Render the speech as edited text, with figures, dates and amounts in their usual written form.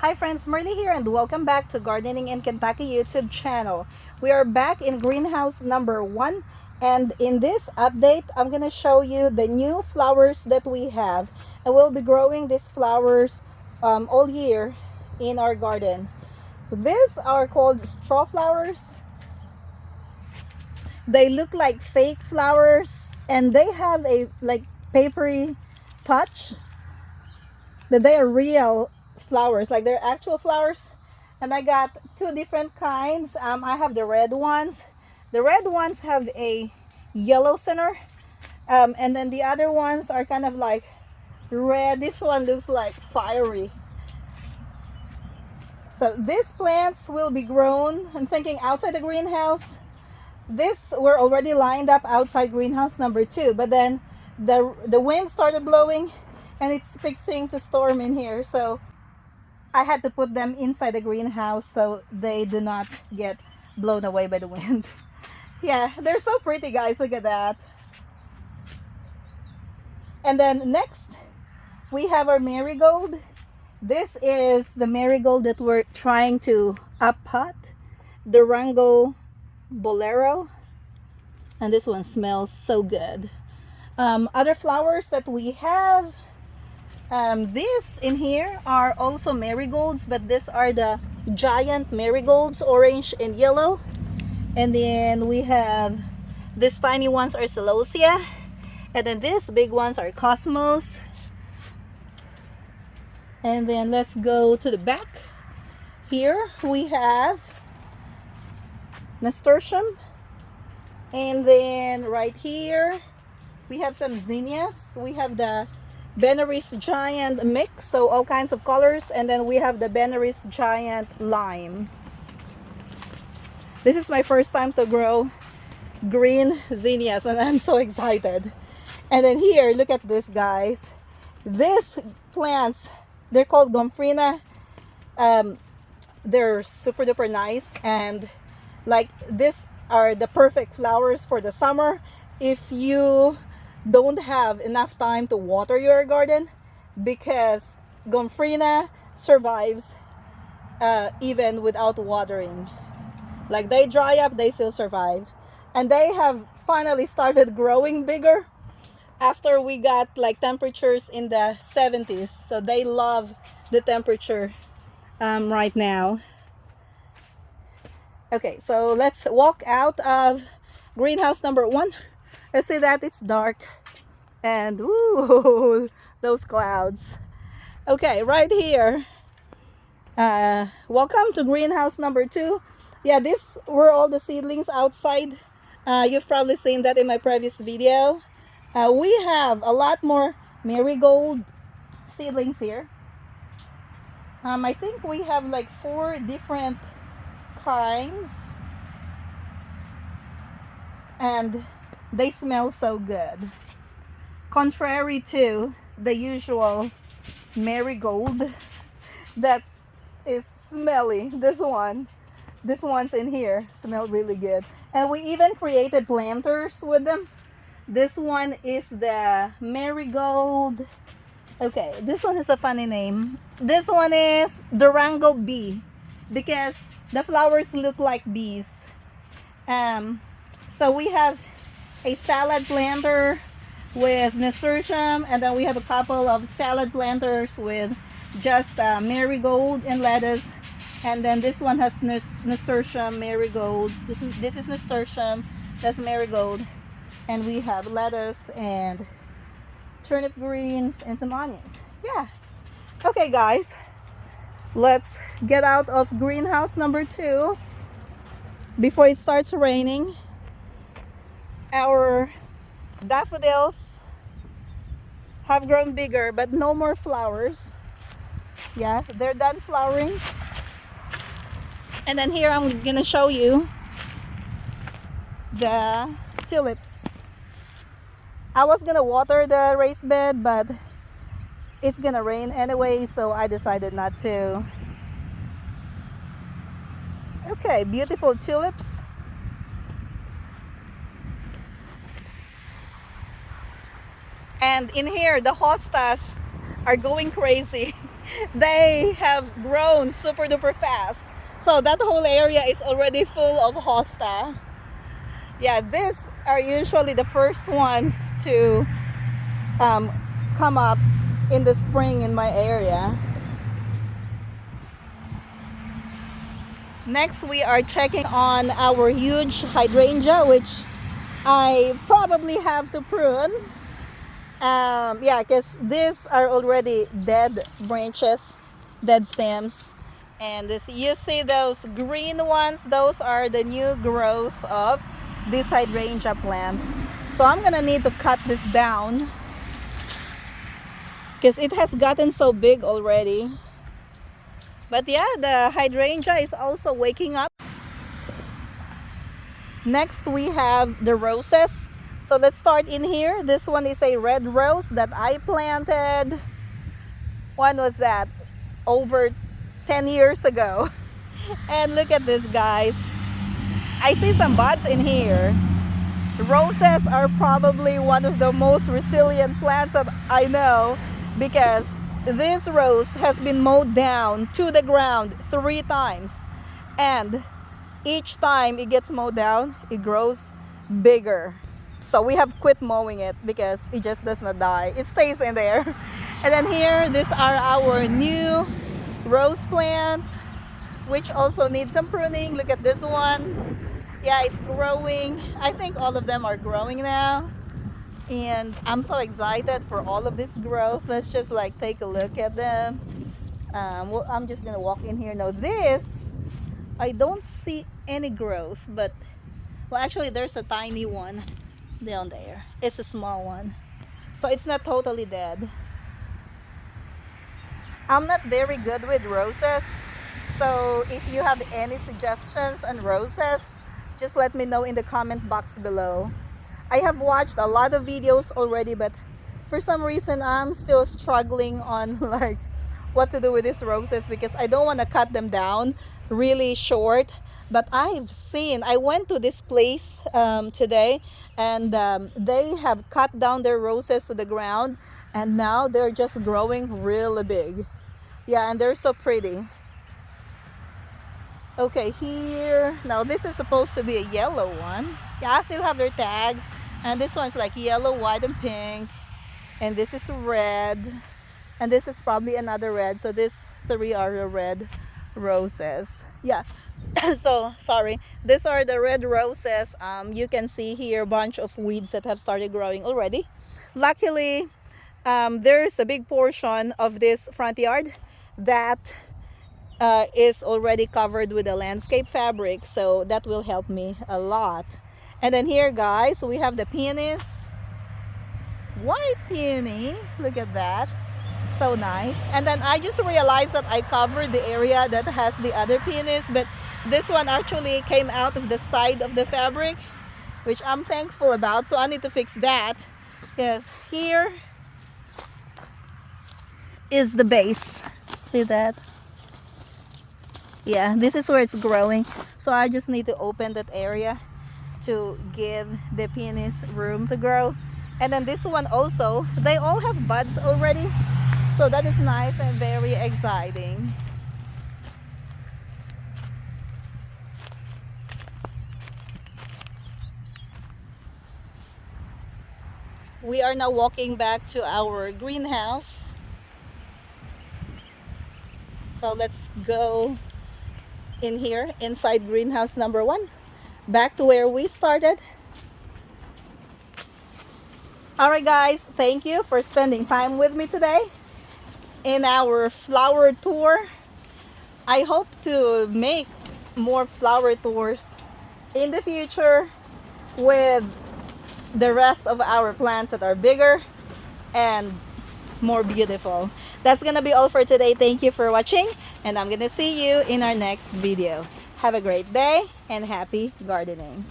Hi friends, Marley here and welcome back to Gardening in Kentucky YouTube channel. We are back in greenhouse number 1, and in this update I'm going to show you the new flowers that we have, and we'll be growing these flowers all year in our garden. These are called strawflowers. They look like fake flowers and they have a papery touch, but they are real flowers, like they're actual flowers. And I got two different kinds. I have the red ones. The red ones have a yellow center, and then the other ones are kind of like red. This one looks like fiery. So these plants will be grown, I'm thinking, outside the greenhouse. This were already lined up outside greenhouse number 2, but then the wind started blowing and it's fixing to storm in here, so I had to put them inside the greenhouse so they do not get blown away by the wind. Yeah, they're so pretty, guys. Look at that. And then next we have our marigold. This is the marigold that we're trying to up pot, the Rango Bolero, and this one smells so good. Other flowers that we have, these in here are also marigolds, but these are the giant marigolds, orange and yellow. And then we have these tiny ones are celosia, and then these big ones are cosmos. And then let's go to the back. Here we have nasturtium, and then right here we have some zinnias. We have the Benary's giant mix, so all kinds of colors, and then we have the Benary's giant lime. This is my first time to grow green zinnias and I'm so excited. And then here, look at this, guys. These plants, they're called gomphrena. They're super duper nice, and like these are the perfect flowers for the summer if you don't have enough time to water your garden, because gomphrena survives even without watering. Like they dry up, they still survive. And they have finally started growing bigger after we got like temperatures in the 70s, so they love the temperature right now. Okay, so let's walk out of greenhouse number 1. Let's see that it's dark, and ooh, those clouds. Okay, right here, welcome to greenhouse number 2. Yeah, these were all the seedlings outside. You've probably seen that in my previous video. We have a lot more marigold seedlings here. I think we have like 4 different kinds, and they smell so good, contrary to the usual marigold that is smelly. This one's in here smell really good, and we even created planters with them. This one is the marigold. Okay, this one is a funny name. This one is Durango bee, because the flowers look like bees. So we have a salad planter with nasturtium, and then we have a couple of salad planters with just marigold and lettuce. And then this one has nasturtium, marigold. This is nasturtium, that's marigold, and we have lettuce and turnip greens and some onions. Yeah. Okay, guys, let's get out of greenhouse number 2 before it starts raining. Our daffodils have grown bigger, but no more flowers. Yeah, they're done flowering. And then here I'm gonna show you the tulips. I was gonna water the raised bed, but it's gonna rain anyway, so I decided not to. Okay, beautiful tulips. And in here, the hostas are going crazy. they have grown super duper fast. So that whole area is already full of hosta. Yeah, these are usually the first ones to come up in the spring in my area. Next, we are checking on our huge hydrangea, which I probably have to prune. Yeah, because these are already dead branches, dead stems. And this, you see those green ones, those are the new growth of this hydrangea plant. So I'm gonna need to cut this down because it has gotten so big already. But yeah, the hydrangea is also waking up. Next, we have the roses. So let's start in here. This one is a red rose that I planted. When was that? Over 10 years ago. And look at this, guys. I see some buds in here. Roses are probably one of the most resilient plants that I know, because this rose has been mowed down to the ground 3 times, and each time it gets mowed down, it grows bigger. So we have quit mowing it because it just does not die. It stays in there. And then here, these are our new rose plants, which also need some pruning. Look at this one. Yeah, it's growing. I think all of them are growing now. And I'm so excited for all of this growth. Let's just like take a look at them. Well, I'm just gonna walk in here now. This, I don't see any growth, but well, actually there's a tiny one down there. It's a small one, so it's not totally dead. I'm not very good with roses, so if you have any suggestions on roses, just let me know in the comment box below. I have watched a lot of videos already, but for some reason I'm still struggling on like what to do with these roses, because I don't want to cut them down really short. But I went to this place today, and they have cut down their roses to the ground, and now they're just growing really big. Yeah, and they're so pretty. Okay, here, now this is supposed to be a yellow one. Yeah, I still have their tags. And this one's like yellow, white, and pink. And this is red. And this is probably another red. So these 3 are the red roses. Yeah. So, sorry. These are the red roses. You can see here a bunch of weeds that have started growing already. Luckily, there's a big portion of this front yard that is already covered with a landscape fabric, so that will help me a lot. And then here, guys, we have the peonies. White peony, look at that, so nice. And then I just realized that I covered the area that has the other peonies, but this one actually came out of the side of the fabric, which I'm thankful about. So I need to fix that. Yes, here is the base. See that? Yeah, this is where it's growing. So I just need to open that area to give the peonies room to grow. And then this one also, they all have buds already. So that is nice and very exciting. We are now walking back to our greenhouse. So let's go in here inside greenhouse number 1, back to where we started. Alright guys, thank you for spending time with me today in our flower tour. I hope to make more flower tours in the future with the rest of our plants that are bigger and more beautiful. That's gonna be all for today. Thank you for watching, and I'm gonna see you in our next video. Have a great day and happy gardening.